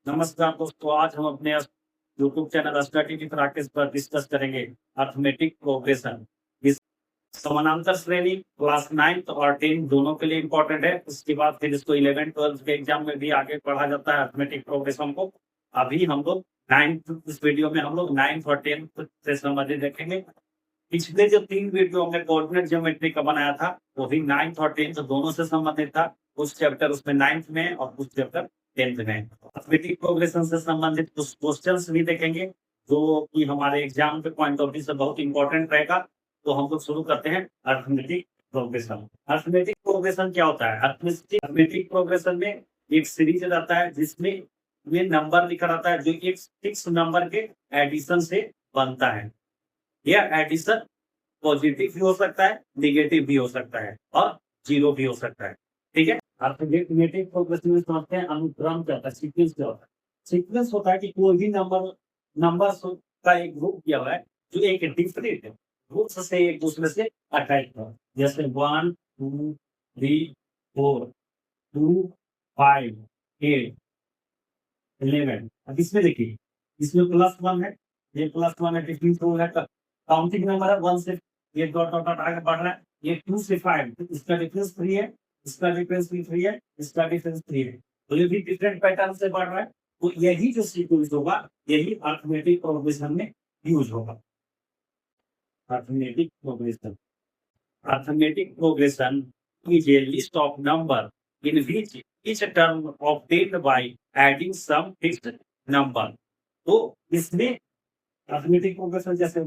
नमस्कार दोस्तों, आज हम अपने YouTube channel study with Rakesh पर डिस्कस करेंगे अर्थमेटिक प्रोग्रेशन। इस समानांतर श्रेणी क्लास 9th और 10 दोनों के लिए इम्पोर्टेंट है। उसके बाद फिर इसको 11th-12th के एग्जाम में भी आगे पढ़ा जाता है अर्थमेटिक प्रोग्रेशन को। अभी हम लोग 9th, इस वीडियो में हम लोग 9th और 10th से संबंधित देखेंगे। पिछले जो 3 वीडियो हमने कोऑर्डिनेट ज्योमेट्री का बनाया था, वो भी 9th और 10th दोनों से संबंधित था। कुछ चैप्टर उसमें 9th में और कुछ चैप्टर 10th में। अर्थमेटिक प्रोग्रेशन से संबंधित कुछ क्वेश्चंस भी देखेंगे, जो कि हमारे एग्जाम के पॉइंट ऑफ व्यू से बहुत इंपॉर्टेंट रहेगा। तो हम लोग शुरू करते हैं अर्थमेटिक प्रोग्रेशन। अर्थमेटिक प्रोग्रेशन क्या होता है? अर्थमेटिक प्रोग्रेशन में एक सीरीज रहता है जिसमें ये नंबर लिखा रहता है, जो एक फिक्स नंबर के एडिशन से बनता है। यह एडिशन पॉजिटिव भी हो सकता है, नेगेटिव भी हो सकता है और जीरो भी हो सकता है। ठीक है। अर्थमेटिक प्रोग्रेशन में समझते हैं अनुक्रम क्या होता है, सीक्वेंस क्या होता है। सीक्वेंस होता है कि कोई भी नंबर का एक ग्रुप किया हुआ है, जो एक डिफरेंट ग्रुप्स से एक दूसरे से अटैच है। जैसे 1 2 3 4 2 5 8 11। अब इसमें देखिए, इसमें +1 है, ये +1 है, डिफरेंस रूल है, काउंटिंग नंबर है 1 से ये डॉट डॉट डॉट आगे बढ़ रहा है। ये 2 से 5, तो इसका डिफरेंस 3 है, इसका डिफरेंस भी 3 है, इसका डिफरेंस 3 है। तो ये भी डिफरेंट पैटर्न से बढ़ रहा है। तो यही जो सीक्वेंस होगा, यही अर्थमेटिक प्रोग्रेशन में यूज होगा। Arithmetic progression, arithmetic progression is a list of number in which each term obtained by adding some fixed number। तो इसमें अर्थमेटिक प्रोग्रेशन जैसे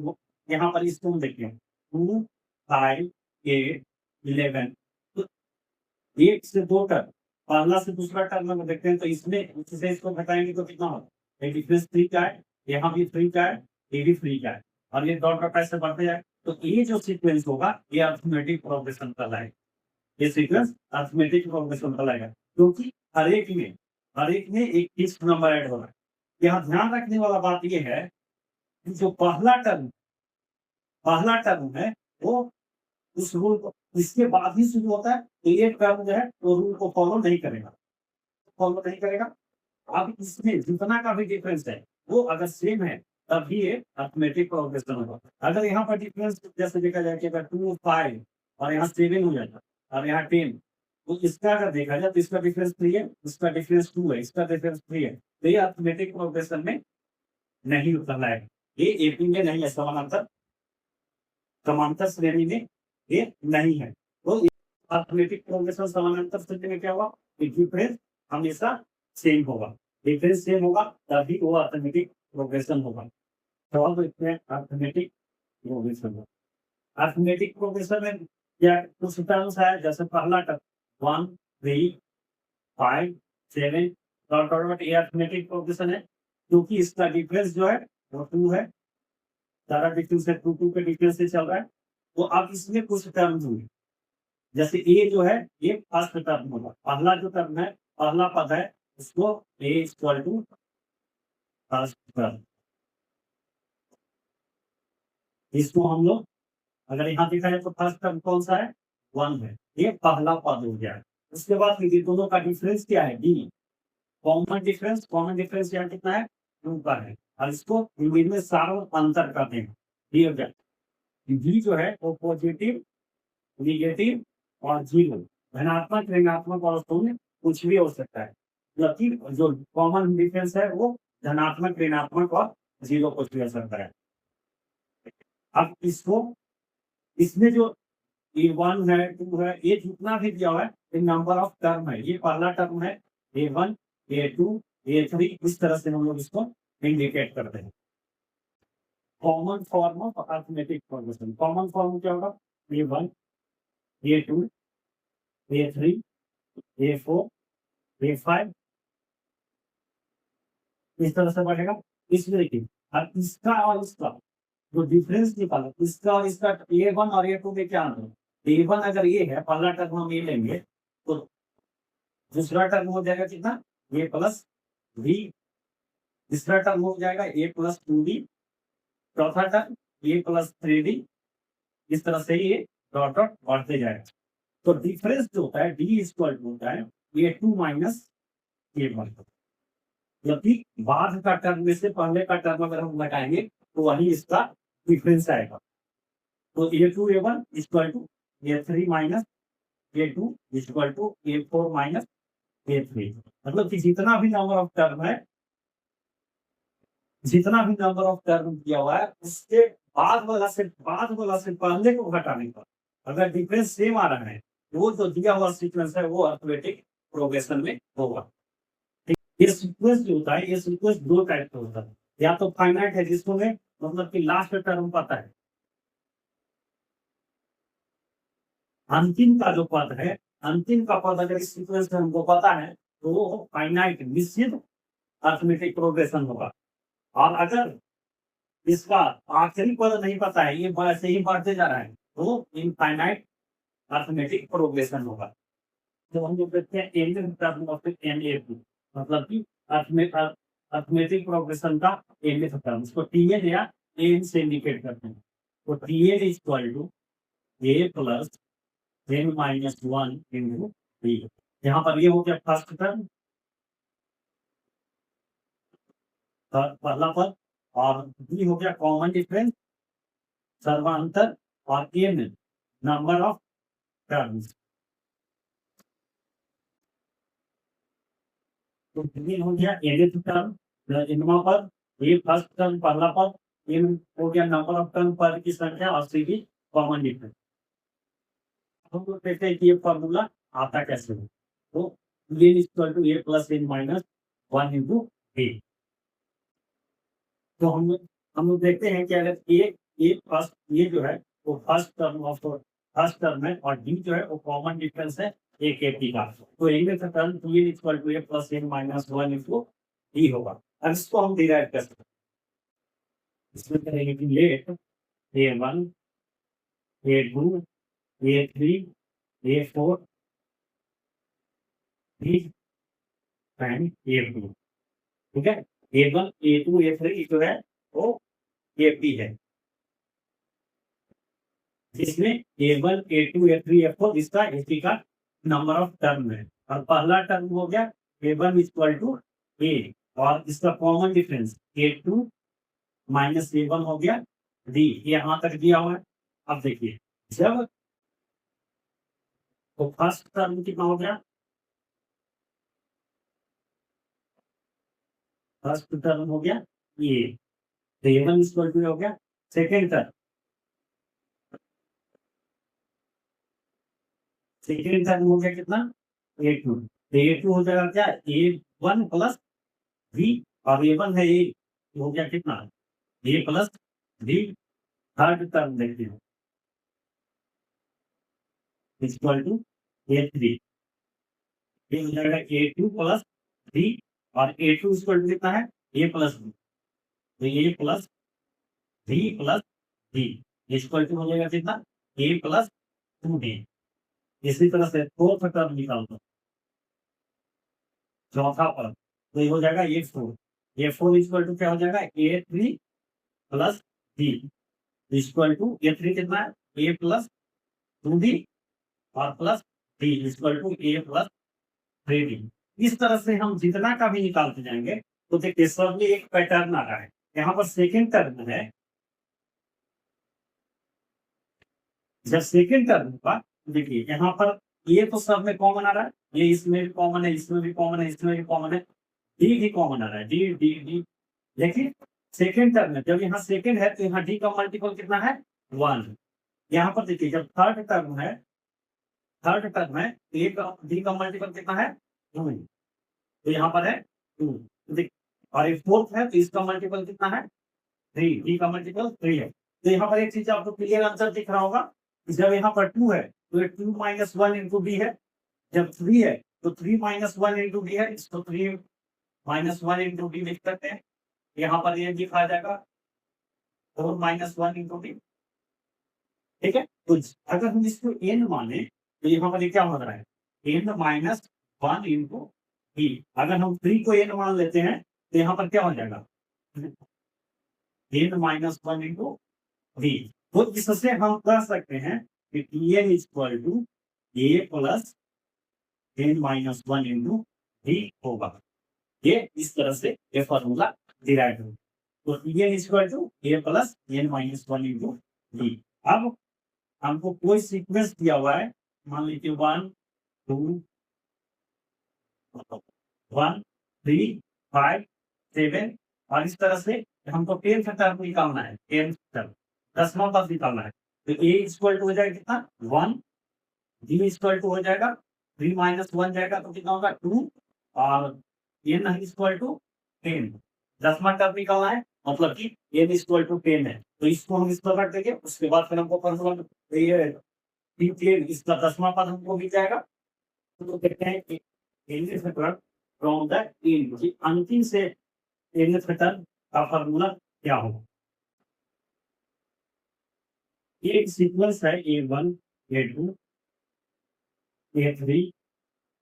यहाँ पर इसको हम देखते हैं 2 5 8 11। तो एक से दो टर्म, पहला से दूसरा टर्म में देखते हैं, तो इसमें इससे इसको घटाएंगे तो कितना होगा? डिफरेंस 3 का है, यहाँ भी 3 का है, ये भी 3 का है, और ये डॉट डॉट ऐसे बढ़ते जाए। तो ये जो सीक्वेंस होगा, ये अर्थमेटिक प्रोग्रेशन कहलाएगा। ये सीक्वेंस अर्थमेटिक प्रोग्रेशन कहलाएगा, क्योंकि हर एक में एक फिक्स नंबर ऐड हो रहा है। यहाँ ध्यान रखने वाला बात ये है कि जो पहला टर्म है, वो उस रूल को इसके बाद ही शुरू होता है, तो ये टर्म जो है वो रूल को फॉलो नहीं करेगा। अब इसमें जितना का भी डिफरेंस है, वो अगर सेम है, तभी ये अर्थमेटिक प्रोग्रेशन होगा। अगर यहाँ पर डिफरेंस जैसे देखा जाए कि अगर 2 5 और यहाँ 7 हो जाएगा और यहाँ 10, तो इसका अगर देखा जाए तो इसका डिफरेंस 3 है, इसका डिफरेंस 2 है, इसका डिफरेंस 3 है। तो ये अर्थमेटिक प्रोग्रेशन में नहीं उतरना है, ये एपी में नहीं है, समांतर श्रेणी में ये नहीं है। तो अर्थमेटिक प्रोग्रेशन समानांतर श्रेणी में क्या होगा? डिफरेंस हमेशा सेम होगा, डिफरेंस सेम होगा तभी वो अर्थमेटिक प्रोग्रेशन होगा। सवाल देखते हैं अर्थमेटिक प्रोग्रेशन। अर्थमेटिक प्रोग्रेशन में क्या कुछ टर्म्स है, जैसे पहला टर्म 1 3 5 7 डॉट डॉट डॉट, ये अर्थमेटिक प्रोग्रेशन है, क्योंकि इसका डिफरेंस जो है वो 2 है, सारा डिफरेंस है 2 2 के डिफरेंस से चल रहा है। तो अब इसमें कुछ टर्म्स होंगे, जैसे ए जो है ये फर्स्ट टर्म होगा, पहला जो टर्म है, पहला पद है, उसको ए इक्वल टू फर्स्ट टर्म, इसको हम लोग अगर यहाँ देखा जाए तो फर्स्ट टर्म कौन सा है? 1 है, ये पहला पद हो गया। उसके बाद ये दोनों का डिफरेंस क्या है? डी। कॉमन डिफरेंस यहाँ कितना है? 2 का है, और इसको इनमें सारा अंतर करते हैं, ये हो गया। डी जो है वो पॉजिटिव, नेगेटिव और जीरो, धनात्मक, ऋणात्मक और शून्य, कुछ भी हो सकता है। जबकि जो कॉमन डिफरेंस है वो धनात्मक, ऋणात्मक और जीरो कुछ भी हो सकता है। अब इसको इसमें जो ए 1 है 2 है, ये जितना भी दिया हुआ है, ये नंबर ऑफ टर्म है। ये पहला टर्म है A1 A2 A3, इस तरह से हम लोग इसको इंडिकेट करते हैं। Common form of arithmetic progression, common form क्या होगा? A1 A2 A3 A4 A5, इस तरह से बढ़ेगा। इसमें देखिए, अब इसका और इसका जो डिफरेंस निकाला, इसका और इसका A1 और A2 में क्या अंतर है? A1 अगर ये है, पहला टर्म हम ये लेंगे, तो दूसरा टर्म हो जाएगा कितना? A plus B. तीसरा टर्म हो जाएगा A प्लस 2b। चौथा टर्म A प्लस 3d। इस तरह से ये डॉट डॉट बढ़ते जाएगा। तो डिफरेंस जो होता है डी इक्वल टू होता है A2 माइनस A1। जबकि बाद का टर्म में से पहले का टर्म अगर हम घटाएंगे तो वही इसका डिफरेंस आएगा। तो A2 A1 equal to A3 minus A2 equal to A4 minus A3। मतलब कि जितना भी नंबर ऑफ टर्म है, जितना भी नंबर ऑफ टर्म दिया हुआ है उसके बाद वाला से पहले को घटाने पर अगर डिफरेंस सेम आ रहा है तो वो जो दिया हुआ सीक्वेंस है वो अर्थमेटिक प्रोग्रेशन में होगा। ये सीक्वेंस जो होता है, ये सीक्वेंस दो टाइप का होता है। या तो फाइनाइट है जिसमें मतलब कि लास्ट टर्म पता है, अंतिम का जो पद है, अंतिम का पद अगर इस सीक्वेंस में हमको पता है तो वो फाइनाइट निश्चित अर्थमेटिक प्रोग्रेशन होगा। और अगर इसका आखिरी पद नहीं पता है, ये ऐसे ही बढ़ते जा रहा है, तो इनफाइनाइट अर्थमेटिक प्रोग्रेशन होगा। तो हम लोग देखते हैं एन टर्म ऑफ NA2 मतलब कि अर्थमेटिक प्रोग्रेशन का एन टर्म, इसको TN या एन से इंडिकेट करते हैं। तो TN equal to A plus n minus 1 into B। यहाँ पर ये हो गया फर्स्ट टर्म, पहला पद, और B हो गया कॉमन डिफरेंस सर्वांतर, और n नंबर ऑफ टर्म्स। तो ये हो गया nth टर्म, इनमें पर ये फर्स्ट टर्म पहला पद, n हो गया नंबर ऑफ टर्म पर की संख्या, और C भी कॉमन डिफरेंस। हम लोग देखते हैं कि ये फॉर्मूला आता कैसे है। तो ये equal to A plus n minus 1 into B। तो हम लोग देखते हैं कि अगर ए फर्स्ट, ये जो है वो फर्स्ट टर्म है, और डी जो है वो कॉमन डिफरेंस है ए के टी का। तो इनमें से टर्म ये equal to A plus n minus 1 into d होगा। अब इसको हम डिराइव कर सकते हैं। इसमें करेंगे कि late A1 A2 A3 A4 and A2। ठीक है, A1 A2 A3 जो है वो AP है, इसमें A1 A2 A3 A4 इसका AP का नंबर ऑफ टर्म है। और पहला टर्म हो गया A1 इक्वल टू A, और इसका common difference A2 minus A1 हो गया D। यहाँ तक दिया हुआ है। अब देखिए, जब तो फर्स्ट टर्म कितना हो गया, फर्स्ट टर्म हो गया ये, तो A1 इक्वल टू हो गया। सेकेंड टर्म, सेकेंड टर्म हो गया कितना, A2। तो A2 हो जाएगा क्या, A1 प्लस V, और A1 है A, हो गया कितना A plus V। Third term देखते हैं इक्वल टू A3, ये हो जाएगा A2 प्लस V, और A2 इक्वल टू कितना है A प्लस V। तो A plus V plus V equal to हो जाएगा कितना A प्लस 2D। इसी तरह से फोर्थ टर्म निकाल दो, चौथा पद, तो ये हो जाएगा A4 इक्वल टू क्या हो जाएगा A3 plus D equal to A3 कितना है A प्लस 2D, और plus D equal to A plus 3D। इस तरह से हम जितना का भी निकालते जाएंगे तो देखिए सब में एक पैटर्न आ रहा है। यहाँ पर सेकेंड टर्म है, जब सेकेंड टर्म होगा देखिए यहाँ पर ये तो सब में कॉमन आ रहा है, ये इसमें भी कॉमन है, इसमें भी कॉमन है, इसमें भी कॉमन है, डी भी कॉमन आ रहा है, डी डी डी। लेकिन सेकेंड टर्म में जब यहाँ सेकेंड है तो यहाँ डी का मल्टीपल कितना है 1। यहाँ पर देखिए जब थर्ड टर्म है, थर्ड टर्म है तो ये डी का मल्टीपल कितना है 2, तो यहाँ पर है 2। और एक फोर्थ है तो इसका मल्टीपल कितना है 3, डी का मल्टीपल 3 है। तो यहाँ पर एक चीज आपको क्लियर आंसर दिख रहा होगा, जब यहाँ पर 2 है तो ये 2 माइनस 1 इंटू डी है, जब 3 है तो 3 माइनस 1 इंटू डी है, इसको 3 माइनस 1 इंटू डी लिख सकते हैं। यहाँ पर ये लिखा जाएगा 4 माइनस 1 इंटू डी। ठीक है, तो अगर हम इसको n माने तो यहाँ पर ये क्या हो रहा है n माइनस 1 इंटू डी। अगर हम 3 को n मान लेते हैं तो यहाँ पर क्या हो जाएगा n माइनस 1 इंटू डी। तो इससे हम कह सकते हैं कि Tn equal to A plus n minus 1 into d होगा। ये इस तरह से ये फॉर्मूला डिराइव हो। तो n equal to A plus n minus one into D. अब हमको कोई सीक्वेंस दिया हुआ है, मान लीजिए 1 2 1 3 5 7 और इस तरह से हमको 10 टर्म निकालना है, 10 टर्म 10वां पद निकालना है। तो ए इक्वल टू हो जाएगा कितना 1, डी इक्वल टू हो जाएगा 3 माइनस 1 जाएगा तो कितना होगा 2 और एन इक्वल टू 10। 10वां टर्म निकालना है मतलब कि एन इक्वल टू 10 है, तो इसको हम इस पर रख देंगे। उसके बाद फिर हमको फॉर्मूला ये इसका 10वां पद हमको मिल जाएगा। तो कहते हैं कि फ्रॉम द एंड, अंतिम से एन टर्म का फॉर्मूला क्या होगा। ये एक सीक्वेंस है A1 A2 A3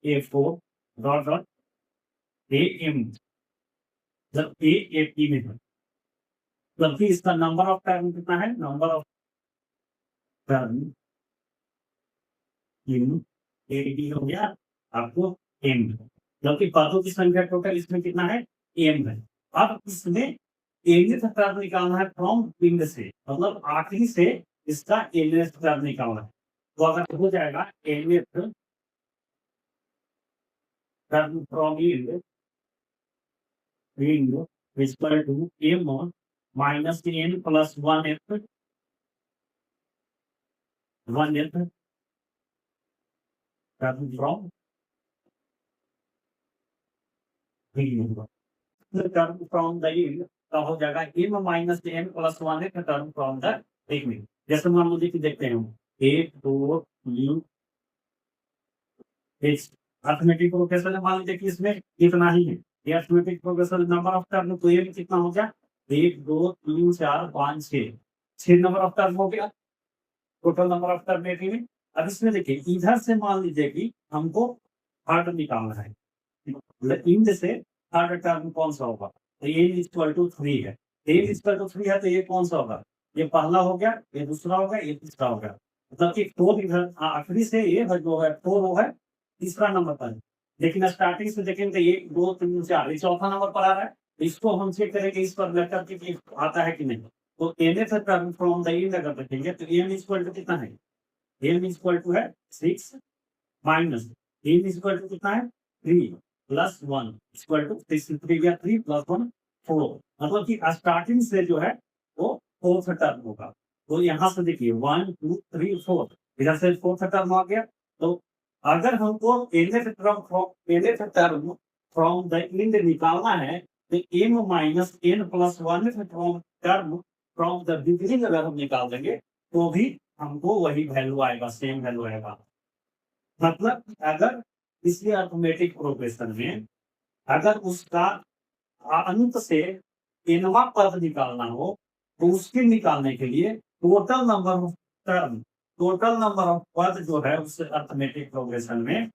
A4 dot dot AM, जब A P में है जबकि इसका नंबर ऑफ टर्म कितना है, number of term in AD हो गया आपको M, जबकि पदों की संख्या टोटल इसमें कितना है M है। अब इसमें एनथ टर्म निकालना है फ्रॉम पिंड से, मतलब आखिरी से इसका एनथ टर्म निकालना है। तो अगर हो जाएगा nth term from end equal to M minus n plus 1f 1f term from term from the yield का हो जाएगा m minus n plus 1f term from the yield। जैसे मान लीजिए कि देखते हैं हम 1 2 3 अर्थमेटिक प्रोग्रेशन मान लीजिए कि इसमें कितना ही है, ये arithmetic progression number of term, तो ये भी कितना हो गया 1 2 3 4 5 6 नंबर ऑफ टर्म हो गया टोटल नंबर ऑफ टर्म में। अब इसमें देखिए इधर से मान लीजिए कि हमको थर्ड निकालना है, इंड से थर्ड टर्म कौन सा होगा, तो ये इक्वल टू 3 है, ए इक्वल टू 3 है तो ये कौन सा होगा, ये पहला हो गया, ये दूसरा हो गया, ये तीसरा हो गया, मतलब कि 4 इधर आखिरी से ये जो है 4 वो है तीसरा नंबर पर। लेकिन स्टार्टिंग से देखेंगे 1 2 3 4 ये चौथा नंबर पर आ रहा है, तो इसको हम चेक करेंगे इस पर लेकर के आता है कि नहीं। तो n term from the end अगर रखेंगे तो एन इक्वल टू कितना है, एन इक्वल टू है 6 माइनस एन इक्वल टू कितना है 3 प्लस 1 इक्वल टू 3 या 3 प्लस 1 4, मतलब कि स्टार्टिंग से जो है वो फोर्थ टर्म होगा। तो यहाँ से देखिए 1 2 3 4 इधर से फोर्थ टर्म आ गया। तो अगर हमको nth term from the end निकालना है तो m minus n plus 1 term from the beginning अगर हम निकाल देंगे तो भी हमको वही वैल्यू आएगा, सेम वैल्यू आएगा। मतलब अगर इसी अर्थमेटिक प्रोग्रेशन में अगर उसका अंत से nवां पद निकालना हो तो उसके निकालने के लिए total number of term, total number of पद जो है उस अर्थमेटिक प्रोग्रेशन में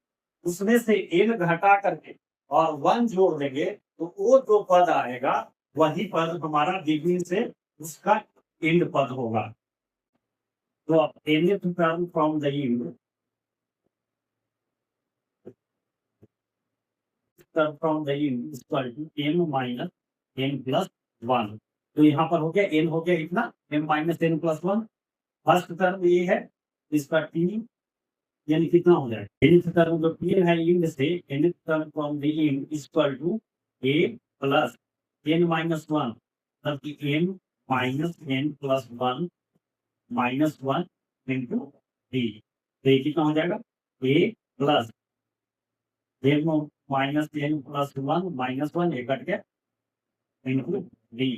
उसमें से n घटा करके और 1 जोड़ देंगे तो वो जो पद आएगा वही पद हमारा बिगिनिंग से उसका एंड पद होगा। तो nth term from the end from the end equal to m minus n plus 1। तो यहाँ पर हो गया n हो गया इतना m minus n plus 1, first term ये है इसका t यानी कितना हो जाएगा nth टर्म जो t है इंड से nth term from the end equal to a plus n minus 1, तब कि m minus n plus 1 minus 1 into d, तो ये कितना हो जाएगा a plus m minus n plus 1 minus 1 ये कट गया इंटू d,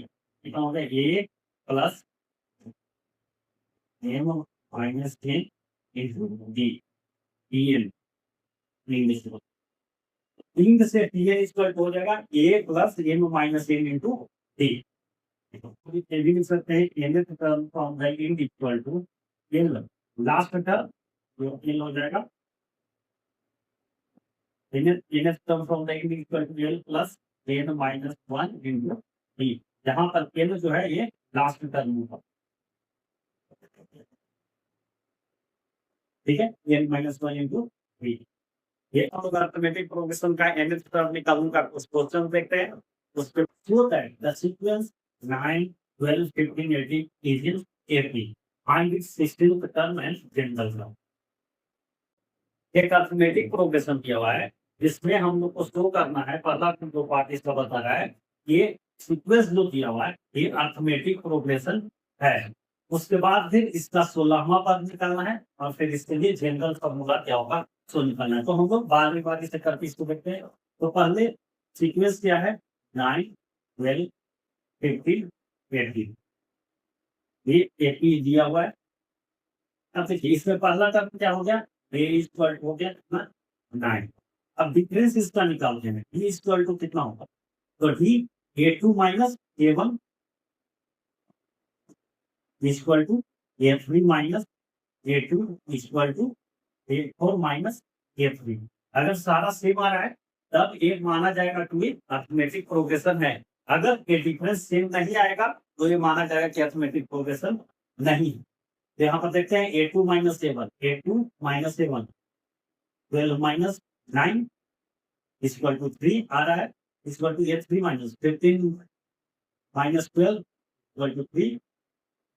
कितना हो गया a plus m minus n into d en end से टी इक्वल हो जाएगा a plus m minus n into d। ये भी लिख सकते हैं nth term from the end equal to n last term जो n हो जाएगा nth term from the end equal to l plus n minus 1 into d, जहां पर n जो है ये लास्ट टर्म होगा, ठीक है n माइनस 1 इंटू d। ये हम लोग अर्थमेटिक प्रोग्रेशन का nth टर्म निकालूंगा, उस क्वेश्चन देखते हैं। उस पे होता है the sequence 9 12 15 18 is in AP, find its 16th term and general term। एक अर्थमेटिक प्रोग्रेशन किया हुआ है जिसमें हम लोग को शो करना है, पहला जो पार्ट इसका बता रहा है ये सीक्वेंस जो दिया हुआ है ये अर्थमेटिक प्रोग्रेशन है। उसके बाद फिर इसका 16वां पद निकालना है और फिर इसके लिए जनरल फॉर्मूला क्या होगा सो निकालना है। तो हम लोग बारी से करके इसको देखते हैं। तो पहले सीक्वेंस क्या है 9 12 15 18, ये एपी दिया हुआ है। अब देखिए इसमें पहला टर्म क्या हो गया, ए इक्वल हो गया कितना 9। अब डिफरेंस इसका निकालते हैं, डी इक्वल टू कितना होगा, तो d A2 minus A1 equal to A3 minus A2 equal to A4 minus A3। अगर सारा सेम आ रहा है तब एक माना जाएगा कि ये अर्थमेटिक प्रोग्रेशन है। अगर ये डिफरेंस सेम नहीं आएगा तो ये माना जाएगा कि अर्थमेटिक प्रोग्रेशन नहीं। तो यहाँ पर देखते हैं A2 minus A1, A2 minus A1 12 minus 9 equal to 3 आ रहा है, equal to A3 minus 15 minus 12 equal to 3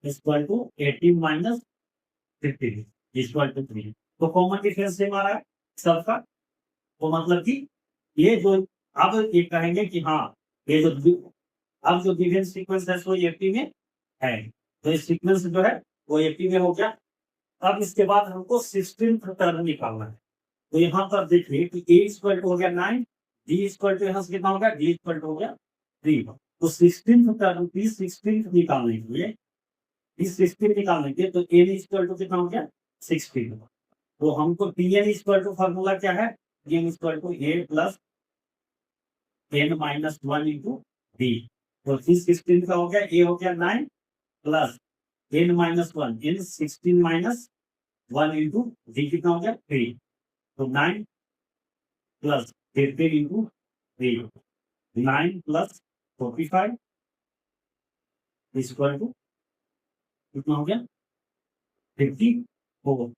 equal to 18 minus 15 equal to 3। तो कॉमन डिफरेंस सेम आ रहा है सबका। तो मतलब कि ये जो अब ये कहेंगे कि हाँ ये जो अब जो गिवन सीक्वेंस है वो एपी में है, तो ये सीक्वेंस जो है वो एपी में हो गया। अब इसके बाद हमको 16th टर्म निकालना है। तो यहाँ पर देखिए कि ए इक्वल टू हो गया 9, डी इक्वल टू यहाँ से कितना होगा, डी इक्वल टू हो गया 3। तो 16th टर्म की 16th निकालने के लिए इस 16 निकालने के तो एन इक्वल टू कितना हो गया 16। तो हमको t n equal to formula क्या है, n equal to A plus n minus 1 into d. तो 16 का हो गया ए हो गया 9 plus n minus 1 n 16 minus 1 into d कितना हो गया 3। तो 9 plus 15 into 3, 9 plus 45 equal to कितना हो गया 54।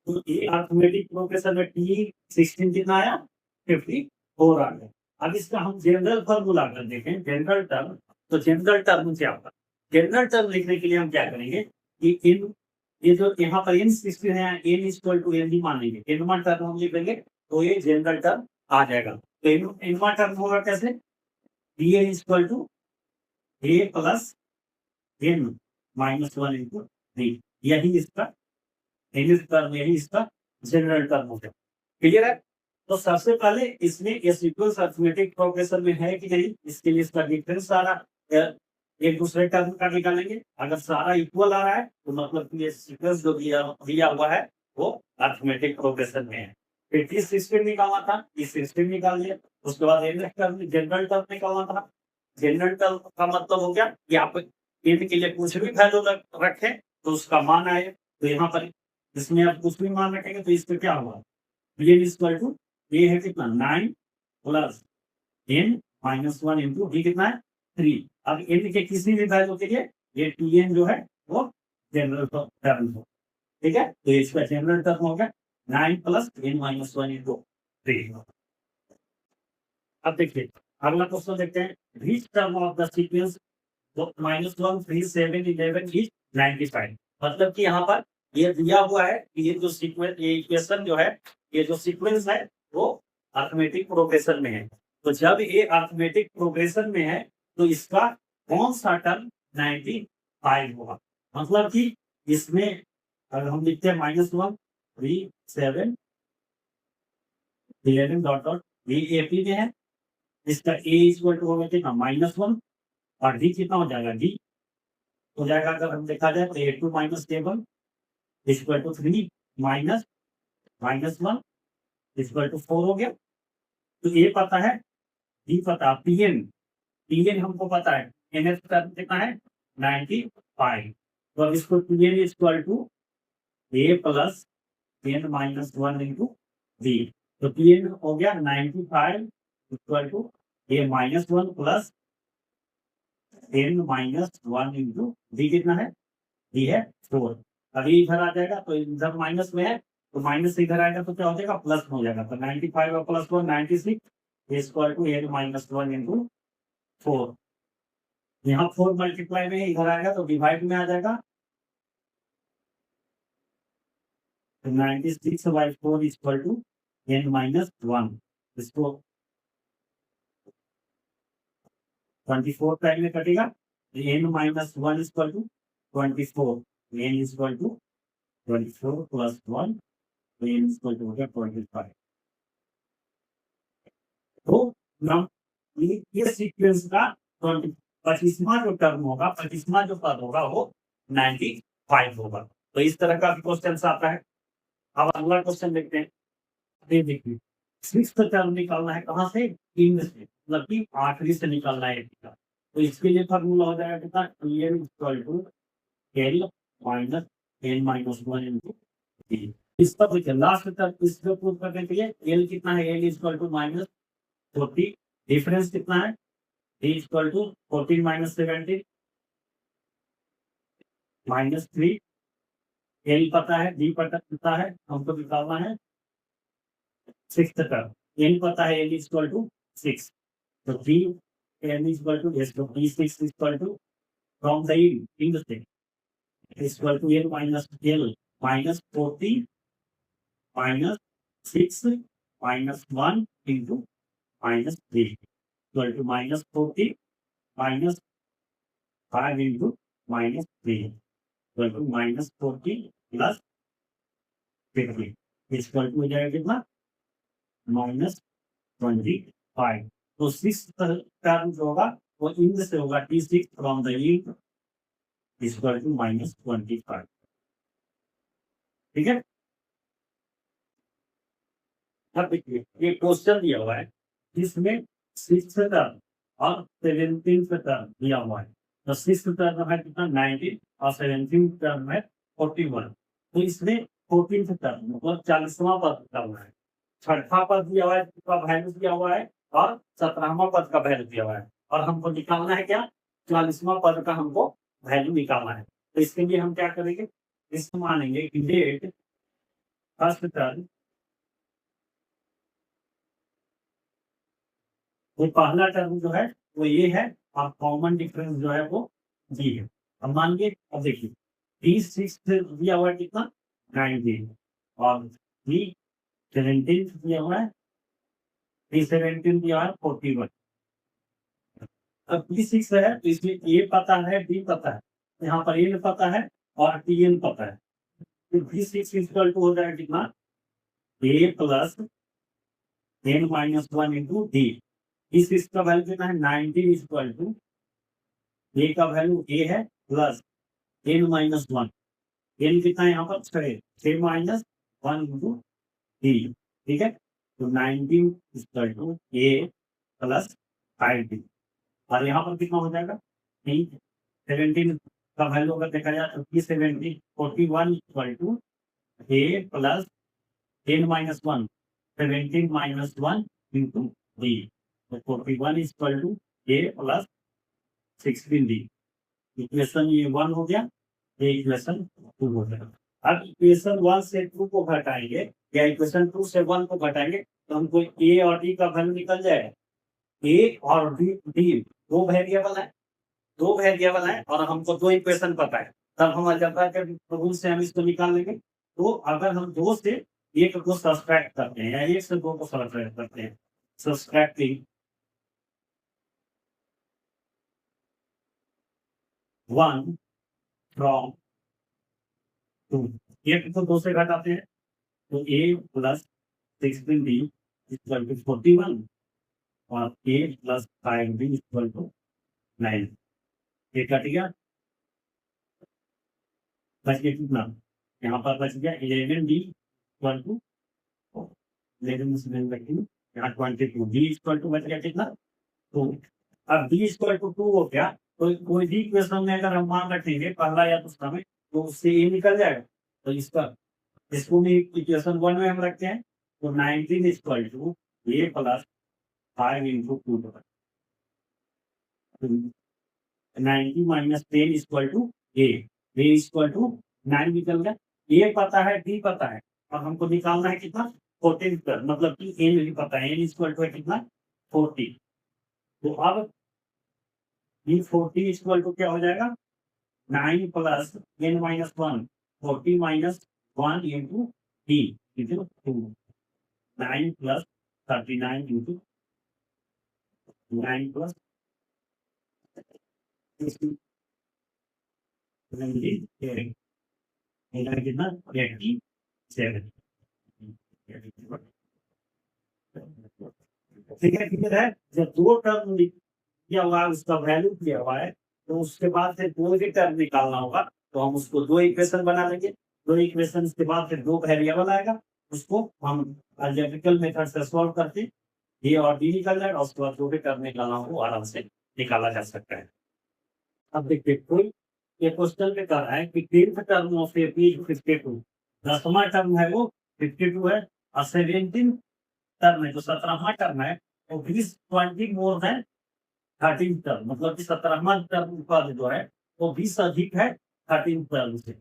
तो ये अर्थमेटिक प्रोग्रेशन में टी 16 कितना आया 54 आ गया। अब इसका हम जनरल फॉर्मूला कर देखें, जनरल टर्म। तो जनरल टर्म क्या होगा, जनरल टर्म लिखने के लिए हम क्या करेंगे कि इन ये जो यहाँ पर एन 16 है एन इक्वल टू एन ही मानेंगे, एनवा टर्म हम लिख देंगे तो ये जनरल टर्म आ जाएगा। तो एनवा टर्म होगा कैसे, d n equal to A plus n minus 1 into d, यही इसका टर्म, यही इसका जनरल टर्म हो गया। क्लियर है। तो सबसे पहले इसमें ये सीक्वेंस अर्थमेटिक प्रोग्रेशन में है कि नहीं, इसके लिए इसका डिफरेंस सारा एक दूसरे टर्म का निकालेंगे। अगर सारा इक्वल आ रहा है तो मतलब कि ये सीक्वेंस जो दिया हुआ है वो अर्थमेटिक प्रोग्रेशन में है। फिर किस सिस्टम निकालना था, इस सिस्टम निकाल लिया। उसके बाद जनरल टर्म निकालना था। जनरल टर्म का मतलब हो गया कि आप एन के लिए कुछ भी वैल्यू रखें तो उसका मान आए। तो यहाँ पर इसमें आप कुछ भी मान रखेंगे तो इसमें क्या होगा, एन इक्वल टू ये है कितना 9 plus n minus 1 into d कितना है 3। अब एन के किसी भी वैल्यू के लिए ये टी एन जो है वो जनरल टर्म हो, ठीक है। तो इसका जनरल टर्म होगा 9 प्लस एन माइनस 1 इंटू 3। अब देखिए अगला क्वेश्चन देखते हैं, which term of the sequence -1 3 7 11 is 95। मतलब कि यहाँ पर ये दिया हुआ है कि ये जो सीक्वेंस, ये इक्वेशन जो है, ये जो सीक्वेंस है वो अर्थमेटिक प्रोग्रेशन में है। तो जब ये अर्थमेटिक प्रोग्रेशन में है तो इसका कौन सा टर्म 95 होगा। मतलब कि इसमें अगर हम लिखते हैं -1 3 7 11 डॉट डॉट ये एपी में है, इसका ए इक्वल टू होगा कितना -1 और डी कितना हो जाएगा, डी हो जाएगा अगर हम देखा जाए तो A2 minus A1 equal to 3 minus -1 equal to 4 हो गया। तो ये पता है, डी पता, पीएन हमको पता है, एनएफ टर्म कितना है 95। तो अब इसको p n equal to A plus n minus 1 into d. तो पीएन हो गया 95 equal to a minus 1 plus n minus 1 into d कितना है, डी है 4। अभी इधर आ जाएगा तो इधर माइनस में है तो माइनस इधर आएगा तो क्या हो जाएगा, प्लस हो जाएगा। तो 95 और plus 1 96 equal to n minus 1 into 4। यहाँ 4 मल्टीप्लाई में इधर आएगा तो डिवाइड में आ जाएगा। तो 96 by 4 equal to n minus 1। इसको 24 टाइम में कटेगा। n minus 1 equal to 24, n equal to 24 plus 1, तो n इक्वल टू हो गया 25। तो हम ये सीक्वेंस का 25वां जो टर्म होगा, 25वां जो पद होगा वो 95 होगा। तो इस तरह का क्वेश्चन आता है। अब अगला क्वेश्चन देखते हैं। ये देखिए, सिक्स्थ टर्म निकालना है कहाँ से, इन से, मतलब कि आखिरी से निकालना है इसका। तो इसके लिए फॉर्मूला हो जाएगा कितना, n equal to l minus n minus 1 into t। इस पर देखिए लास्ट तक इसको प्रूव करने के लिए l कितना है, l equal to minus 40, difference कितना है, d equal to 14 minus 17 minus 3। l पता है, d पता है, हमको निकालना है सिक्स्थ टर्म। n पता है, l इक्वल टू 6, तो d n equal to s, तो d6 equal to from the इन से equal to l minus 40 minus 6 minus 1 into minus 3 equal to minus 40 minus 5 into minus 3 equal to minus 40 plus 50 equal to हो जाएगा कितना, minus 25। तो six term जो होगा वो इन से होगा, t6 from the end equal to minus 25। ठीक है। अब देखिए ये क्वेश्चन दिया हुआ है जिसमें सिक्स टर्म और 17 टर्म दिया हुआ है। तो सिक्स टर्म है कितना 19 और 17 टर्म है 41। तो इसमें 14 टर्म मतलब 40वां पद दिया हुआ है, छठा पद दिया हुआ है का वैल्यू दिया हुआ है, और 17वां पद का वैल्यू दिया हुआ है। और हमको निकालना है क्या, 40वां पद का हमको वैल्यू निकालना है। तो इसके लिए हम क्या करेंगे, इसको मानेंगे कि डेट फर्स्ट टर्म, वो पहला टर्म जो है वो ये है, और कॉमन डिफरेंस जो है वो जी है। अब मान लीजिए, अब देखिए d6 दिया हुआ है कितना 19, और d17 दिया हुआ है, d17 दिया हुआ है 41। अब d6 है तो इसमें a पता है, d पता है, यहाँ पर n पता है और tn पता है। तो d6 इक्वल टू हो जाएगा कितना, a plus n minus 1 into d। इस का वैल्यू कितना है 19 इक्वल टू ए का वैल्यू ए है प्लस n माइनस 1, n कितना है यहाँ पर 6 माइनस 1 इंटू डी। ठीक है। तो 19 equal to A plus 5d, और यहाँ पर कितना हो जाएगा 17 का वैल्यू अगर देखा जाए तो 70 41 equal to A plus n minus 1 17 minus 1 into d. तो 41 equal to A plus 16d। Equation ये 1 हो गया, ये इक्वेशन 2 हो गया। अब इक्वेशन 1 से 2 को घटाएंगे या इक्वेशन 2 से 1 को घटाएंगे तो हमको ए और डी का वैल्यू निकल जाएगा। ए और डी दो वेरिएबल है, और हमको दो इक्वेशन पता है, तब हम अलजेब्रा के रूल से हम इसको निकाल लेंगे। तो अगर हम दो से एक को सब्सट्रैक्ट करते हैं या एक से दो को सब्सट्रैक्ट करते हैं, सब्सट्रैक्टिंग 1 फ्रॉम 2, एक को दो से घटाते हैं तो a plus 16d equal to 41 और a plus 5d equal to 9। ये कट गया, बच गया कितना, यहाँ पर बच गया 11d इक्वल टू 11 यहाँ 22, d इक्वल टू बच गया कितना 2। अब d इक्वल टू 2 हो गया तो कोई भी इक्वेशन में अगर हम मान रखेंगे पहला या दूसरा में तो उससे ये निकल जाएगा। तो इसको भी इक्वेशन 1 में हम रखते हैं तो 19 equal to A plus 5 into 2, 90 minus 10 equal to a equal to 9 निकल गया। ए पता है, डी पता है, और हमको निकालना है कितना 14 स्क्वायर, मतलब कि एन भी पता है, एन इक्वल टू है कितना 40। तो अब ये 40 इक्वल टू क्या हो जाएगा 9 plus n minus 1, 40 minus 1 into D equal to 9 plus 39 into 9 plus 67 कितना 87। ठीक है, क्लियर है। जब दो टर्म किया हुआ है, उसका वैल्यू किया हुआ है, तो उसके बाद से दो ही टर्म निकालना होगा, तो हम उसको दो इक्वेशन बना लेंगे। दो इक्वेशन के बाद फिर दो वेरिएबल आएगा, उसको हम अलजेब्रिकल मेथड से सॉल्व करके ये और डी निकल जाएगा, उसके बाद जो भी टर्म निकालना हो वो आराम से निकाला जा सकता है। अब देखिए कोई ये क्वेश्चन में कह रहा है कि 10th term of A P 52, 10वां टर्म है वो 52 है, और 17 टर्म है जो 17वां टर्म है वो 20 मोर देन 13 टर्म, मतलब कि 17वां टर्म का जो है वो 20 अधिक है 13 टर्म से।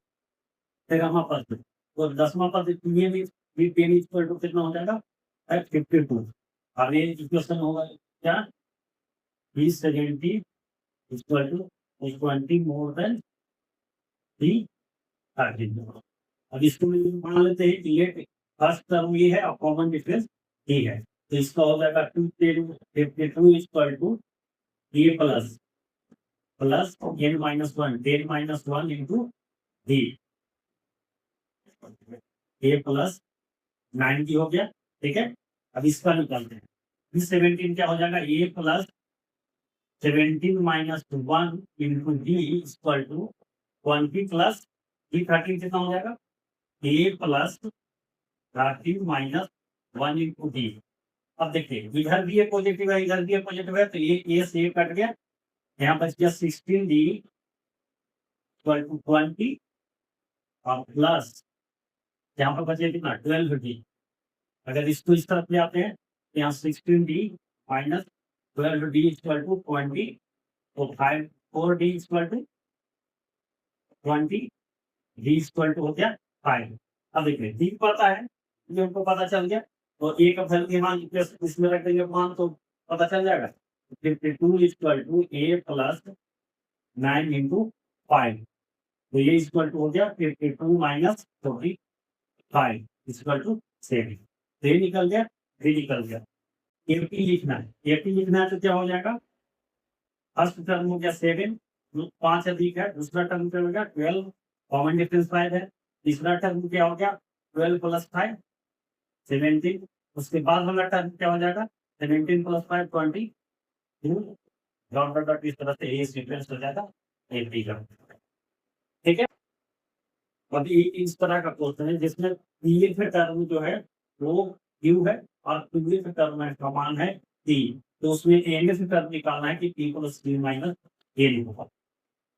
13वां पद, तो 10वां पद ये भी 10 इक्वल टू कितना हो जाएगा 52। अब ये इक्वेशन होगा क्या 20 70 इक्वल टू 20 मोर देन 13। अब इसको मान लेते हैं कि ये फर्स्ट टर्म ये है और कॉमन डिफरेंस ये है, तो इसका हो जाएगा 252 equal to A plus plus n minus 1 10 minus 1 into D a plus 90 हो गया। ठीक है, अब इसका निकालते हैं 17 क्या हो जाएगा A plus 17 minus 1 into D equal to 20 plus D 13 कितना हो जाएगा A plus 13 minus 1 into D. अब देखिए इधर भी ये पॉजिटिव है इधर भी ये पॉजिटिव है, तो ये ए से कट गया, यहाँ बच गया 16 डी इक्वल टू 20 और प्लस यहाँ पर बचे कितना 12 डी। अगर इसको इस तरफ ले आते हैं तो यहाँ 16 d minus 12 d equal to 20, तो 4 d equal to 20 d equal to हो गया 5। अब देखिए डी पता है, ये हमको पता चल गया, तो ए का वैल्यू मान इसमें रख देंगे मान तो पता चल जाएगा 52 equal to A plus 9 into 5, तो ये इक्वल टू हो गया 52 माइनस 45 इक्वल टू 7। तो ये निकल गया, ये निकल गया। एपी लिखना है, एपी लिखना है तो क्या हो जाएगा फर्स्ट टर्म हो गया 7, 5 अधिक है, दूसरा टर्म क्या हो गया 12, कॉमन डिफरेंस 5 है, तीसरा टर्म क्या हो गया 12 प्लस 5 17, उसके बाद वाला टर्म क्या हो जाएगा 17 प्लस 5 22, डॉट डॉट डॉट इस तरह से ये सीक्वेंस हो जाएगा एपी का। ठीक है, अब ये इस तरह का क्वेश्चन है जिसमें पीएफ टर्म जो है वो क्यू है और पीएफ टर्म है का मान है टी, तो उसमें एनएफ टर्म निकालना है कि t plus T minus n होगा।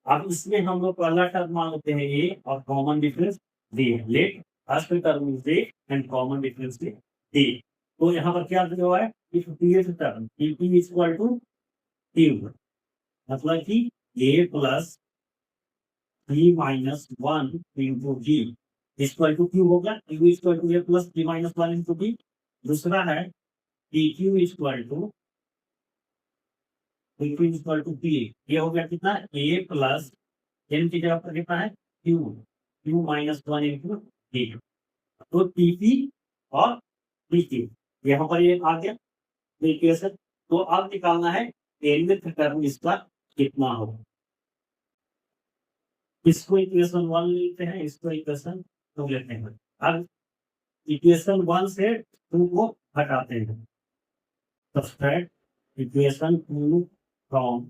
अब इसमें हम लोग पहला टर्म मान लेते हैं ए और common difference D, let first term is A and common difference is D. तो यहाँ पर क्या दिया हुआ है if pth term T equal to Q, मतलब कि A plus T minus 1 into D equal to Q हो गया, Q equal to A plus T minus 1 into D. दूसरा है T Q equal to equal to P, ये हो गया कितना ए प्लस एन की जगह पर कितना है Q, Q minus 1 into d. तो टीपी और पीक्यू यहाँ पर ये आ गया इक्वेशन। तो अब निकालना है एनथ टर्म इसका कितना होगा, इसको इक्वेशन 1 लेते हैं, इसको इक्वेशन 2 लेते हैं। अब इक्वेशन 1 से 2 को हटाते हैं, सब्सट्रैक्ट इक्वेशन 2 फ्रॉम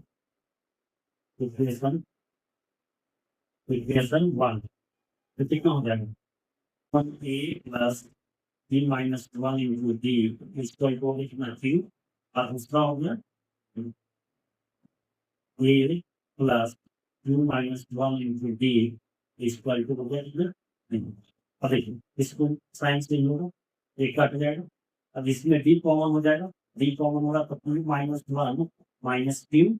इक्वेशन 1, तो कितना हो जाएगा 1a plus T minus 1 into D इसको लिखना क्यू, और दूसरा हो गया A plus Q minus 1 into D equal to हो गया इधर। अब देखिए इसको साइन से होगा एक कट जाएगा, अब इसमें डी कॉमन हो जाएगा, डी कॉमन होगा तो q minus 1 minus q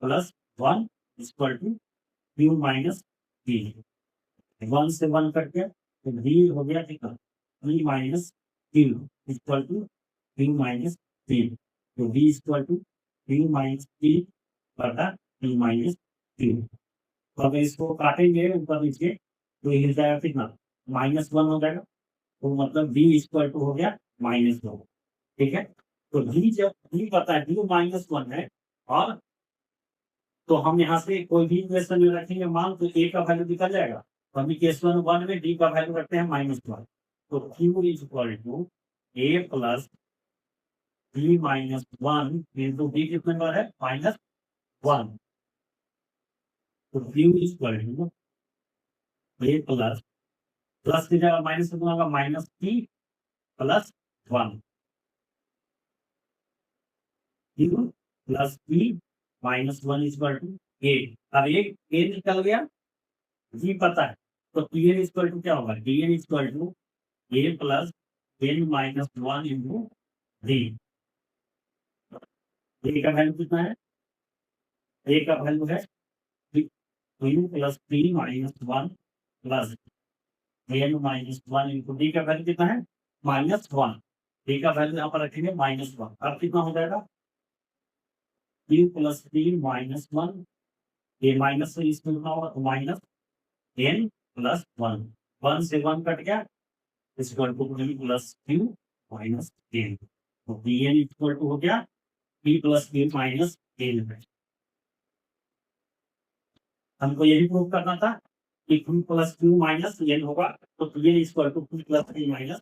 plus 1 equal to q minus d. 1 से 1 कट गया तो डी हो गया कितना V minus Q equal to Q minus P। तो V equal to Q minus P बटा P माइनस Q। तो अगर इसको काटेंगे ऊपर नीचे तो ये जाएगा कितना, -1 हो जाएगा। तो मतलब V इक्वल टू हो गया -1। ठीक है, तो V जब V पता है V -1 है, और तो हम यहाँ से कोई भी इक्वेशन में रखेंगे मान, तो A का वैल्यू निकल जाएगा। तो हम इक्वेशन 1 में D का वैल्यू रखते हैं -1। तो Q equal to A plus B -1 into D कितने बार है, -1। तो Q equal to A plus plus की जगह माइनस कितना होगा, -P plus 1। Q plus P -1 equal to A। अब एक A निकल गया, G पता है, तो Pn इक्वल टू क्या होगा, Dn equal to A plus n minus 1 into D. A का वैल्यू कितना है, ए का वैल्यू है Q plus P -1 plus n minus 1 into D का वैल्यू कितना है, -1। डी का वैल्यू यहाँ पर रखेंगे -1। अब कितना हो जाएगा, Q प्लस P -1, ये माइनस से इसमें कितना होगा, माइनस n प्लस 1, 1 से 1 कट गया, equal to P plus Q minus n। तो Pn इक्वल टू हो गया P plus Q minus n है। हमको यही प्रूव करना था कि Q plus Q minus n होगा, तो Pn equal to P plus Q minus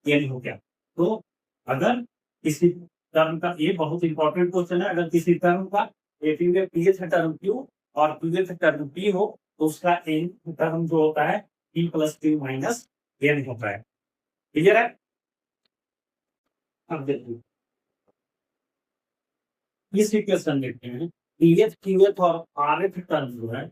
n हो गया। तो अगर किसी टर्म का, ये बहुत इंपॉर्टेंट क्वेश्चन है, अगर किसी टर्म का pth टर्म Q और pth टर्म P हो, तो उसका n टर्म जो होता है P plus Q minus n होता है। क्लियर है? अब देखिए इस इक्वेशन देखते हैं, pth qth और rth टर्म जो है,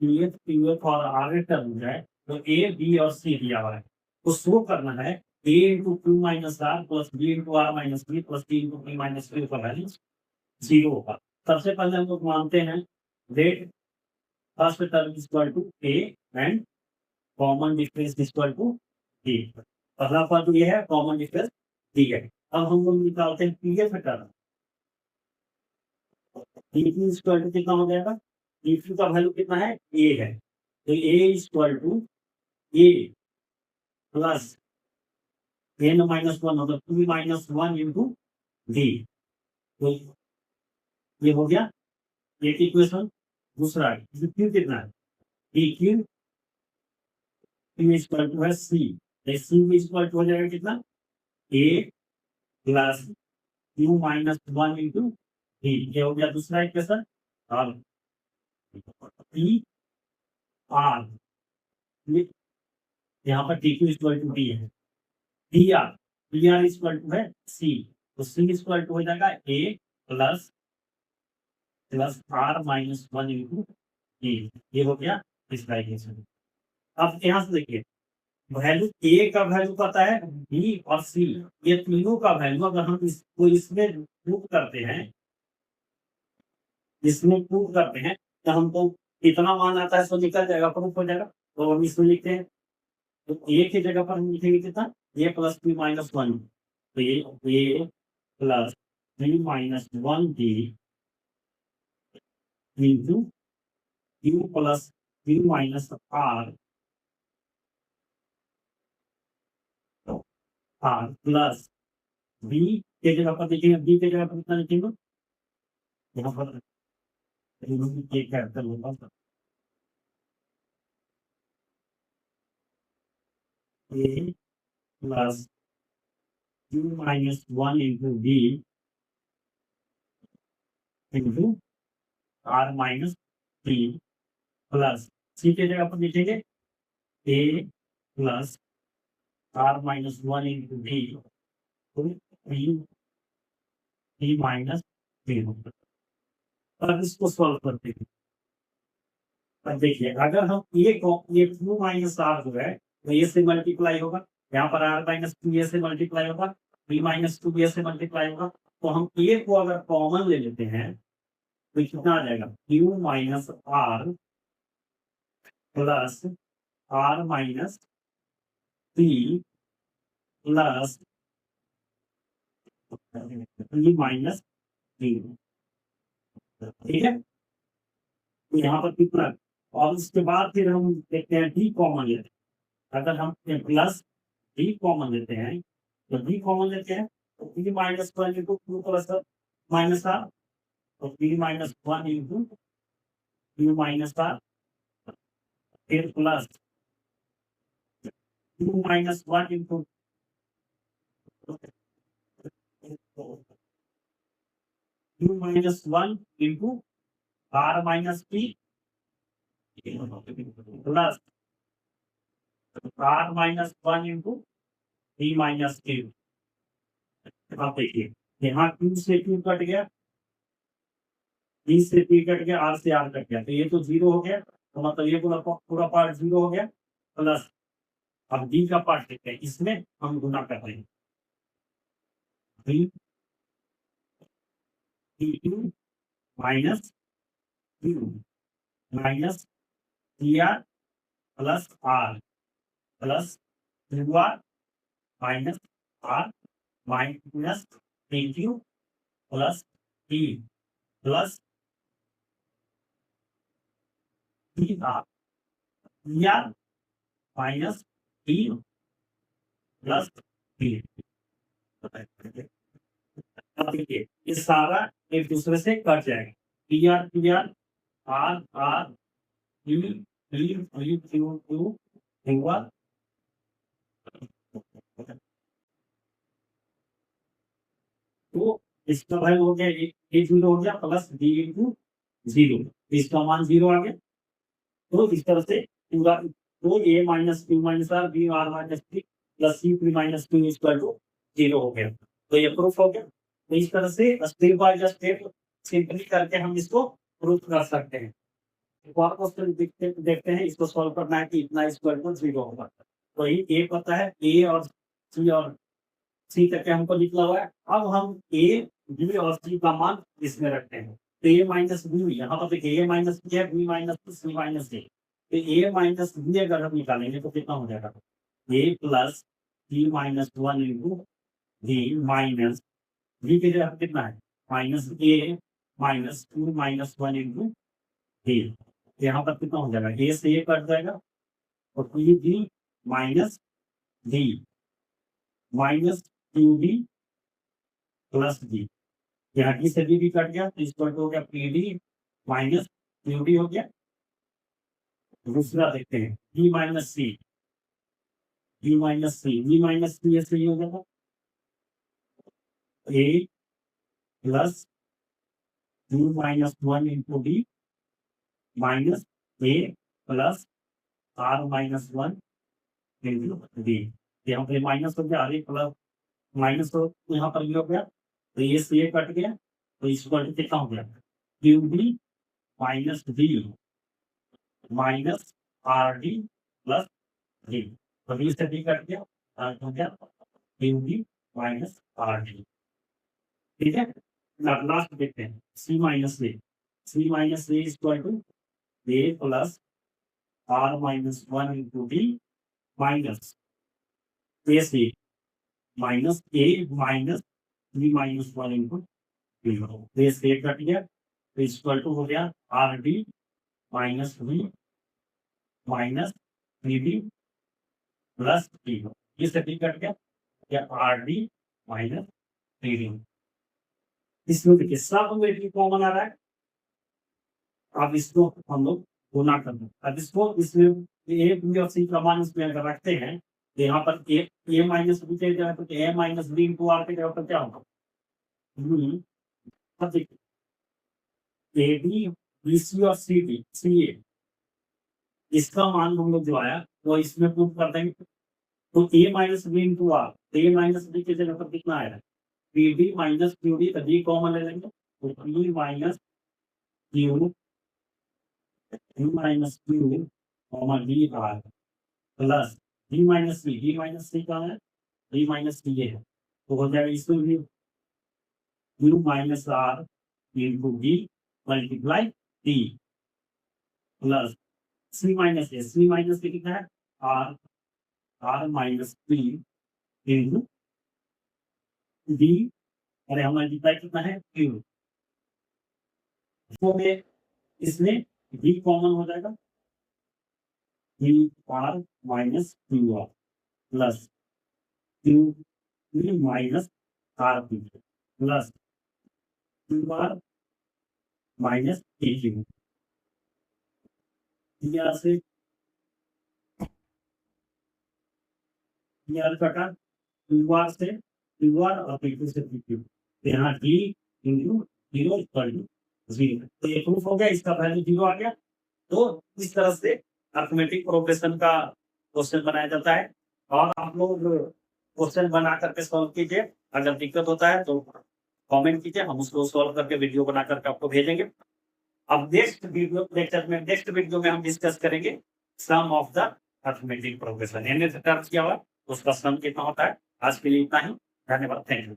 pth qth और rth टर्म जो है, तो a b और c दिया हुआ है। तो शो करना है a into q minus are plus b into are minus b plus d into p minus q का वैल्यू 0 होगा। सबसे पहले हम लोग मानते हैं let first term equal to a and common difference equal to d। पहला पद ये है, कॉमन डिफरेंस दी है। अब हम लोग निकालते हैं pth term. D equal to कितना हो जाएगा, डी का वैल्यू कितना है, ए है, तो A equal to A plus n minus 1 होगा, 2 माइनस 1 इंटू डी। तो ये हो गया एक इक्वेशन। दूसरा क्यू कितना है, डी क्यू इक्वल टू है सी, सी इक्वल टू हो जाएगा कितना, A plus Q minus 1 into D. ये हो गया दूसरा इक्वेशन। और पी आर, यहाँ पर T Q equal to D है, डी आर इक्वल टू है सी, तो सी इक्वल टू हो जाएगा A plus plus are minus 1 into D. ये हो गया इसका इक्वेशन। अब यहाँ से देखिए वैल्यू, ए का वैल्यू पता है, बी और सी, ये तीनों का वैल्यू अगर हम इसको इसमें प्रूव करते हैं, इसमें प्रूव करते हैं, तो हमको कितना मान आता है, सो निकल जाएगा, प्रूफ हो जाएगा। तो हम इसमें लिखते हैं, तो ए की जगह पर हम लिखेंगे कितना, ए प्लस पी माइनस 1। तो ये A plus P minus 1 D into Q plus P minus are plus B के जगह पर लिखेंगे, बी के जगह पर कितना लिखेंगे, यहाँ पर एक कैरेक्टर होगा, A plus Q minus 1 into B into are minus P plus C के जगह पर लिखेंगे A plus are minus 1 into D P minus P. अब इसको सॉल्व करते हैं। अब देखिए अगर हम ये को ये क्यू माइनस आर जो है, तो ये से मल्टीप्लाई होगा, यहाँ पर आर माइनस टू ए से मल्टीप्लाई होगा, बी माइनस टू ए से मल्टीप्लाई होगा। तो हम ए को अगर कॉमन ले लेते हैं तो कितना आ जाएगा, q minus are plus are minus P plus D minus d. ठीक है, तो यहाँ पर कितना, और उसके बाद फिर हम देखते हैं डी कॉमन लेते हैं। अगर हम प्लस डी कॉमन लेते हैं तो डी कॉमन लेते हैं तो D minus one into two plus minus R, तो D minus one into two minus R, फिर plus two minus one into two minus one into are minus P plus are minus one into D minus Q. आप देखिए यहाँ Q से Q cut गया, D से P cut गया, R से R cut गया, तो ये तो जीरो हो गया, तो मतलब ये पूरा पूरा पार्ट जीरो हो गया। प्लस अब डी का पार्ट देखते हैं, इसमें हम गुना कर रहे हैं, d q minus Q minus d are plus r plus Q R minus r minus d q plus d plus d r minus d plus d. देखिए ये सारा एक दूसरे से कट जाएगा, p r r r u u u q q हुआ, तो इसका वैल्यू हो गया ए जीरो हो गया प्लस डी इंटू जीरो, इसका मान जीरो आ गया। तो इस तरह से पूरा, तो A minus Q minus R B R minus T plus C P minus Q equal to zero हो गया, तो ये प्रूफ हो गया। तो इस तरह से स्टेप बाय स्टेप सिंपली करके हम इसको प्रूफ कर सकते हैं। एक और क्वेश्चन देखते हैं, इसको सॉल्व करना है कि इतना इक्वल टू जीरो होगा। तो ये पता है ए और सी तक के हमको निकला हुआ है। अब हम ए बी और सी का मान इसमें रखते हैं, तो ए माइनस बी, यहाँ पर देखिए ए माइनस बी है, बी माइनस सी माइनस डी, तो ए माइनस बी अगर हम निकालेंगे तो कितना हो जाएगा, A plus B minus one into B minus B की जगह कितना है minus A minus two minus one into B, यहाँ पर कितना हो जाएगा, ए से ए कट जाएगा और P B minus D minus Q D plus D, यहाँ डी से डी कट गया तो इसको हो गया P D minus Q D हो गया। दूसरा देखते हैं D minus C, D minus C, D minus C ऐसे ही हो जाएगा A plus two minus one into D minus A plus are minus one into D, यहाँ पे माइनस हो गया, आर प्लस माइनस हो यहाँ पर भी हो गया, तो ये से ये कट गया, तो इसको कितना हो गया Q D minus D minus R D plus D, तो डी से डी कट गया, हो गया Q D minus R D. ठीक है, लास्ट देखते हैं C minus A, C minus A equal to A plus are minus one into D minus A C minus A minus B minus one into B, तो ये से cut गया, तो equal to हो गया r d minus B minus b d plus d, ये से D cut गया, या r d minus b d. इसमें देखिए सब में कॉमन आ रहा है, अब इसको हम लोग गुना कर दें। अब इसको इसमें ए बी और सी का मान इसमें अगर रखते हैं तो यहाँ पर ए माइनस बी के जगह पर ए माइनस बी इंटू आर के जगह पर क्या होगा, अब देखिए ए डी बी सी और सी डी सी ए, इसका मान हम लोग जो आया वो इसमें प्रूव कर देंगे। तो A minus B into R, A minus B के जगह पर कितना आएगा P D minus Q D, तो डी कॉमन ले लेंगे, तो P minus Q D minus Q common D are plus D minus C, D minus C कहाँ है, डी माइनस सी है, तो हो जाएगा इसमें भी Q minus R into D multiply D plus C minus A, C minus A कितना है R, R minus P into D, और यहाँ मल्टीप्लाई कितना है क्यू, तो में इसमें डी कॉमन हो जाएगा, Q are minus Q R plus Q minus R P plus Q R minus A Q, यहाँ से आर कटा, क्यू आर से क्यू आर और पी से पी क्यू, तो यहाँ D into zero equal to zero, तो ये प्रूफ हो गया, इसका वैल्यू जीरो आ गया। तो इस तरह से अर्थमेटिक प्रोग्रेशन का क्वेश्चन बनाया जाता है, और आप लोग क्वेश्चन बना करके सॉल्व कीजिए, अगर दिक्कत होता है तो कमेंट कीजिए, हम उसको सॉल्व करके वीडियो बना करके आपको भेजेंगे। अब नेक्स्ट वीडियो में हम डिस्कस करेंगे सम ऑफ द अर्थमेटिक प्रोग्रेशन, यानी टर्म्स क्या हुआ, उसका सम कितना होता है। आज के लिए इतना ही, धन्यवाद, थैंक यू।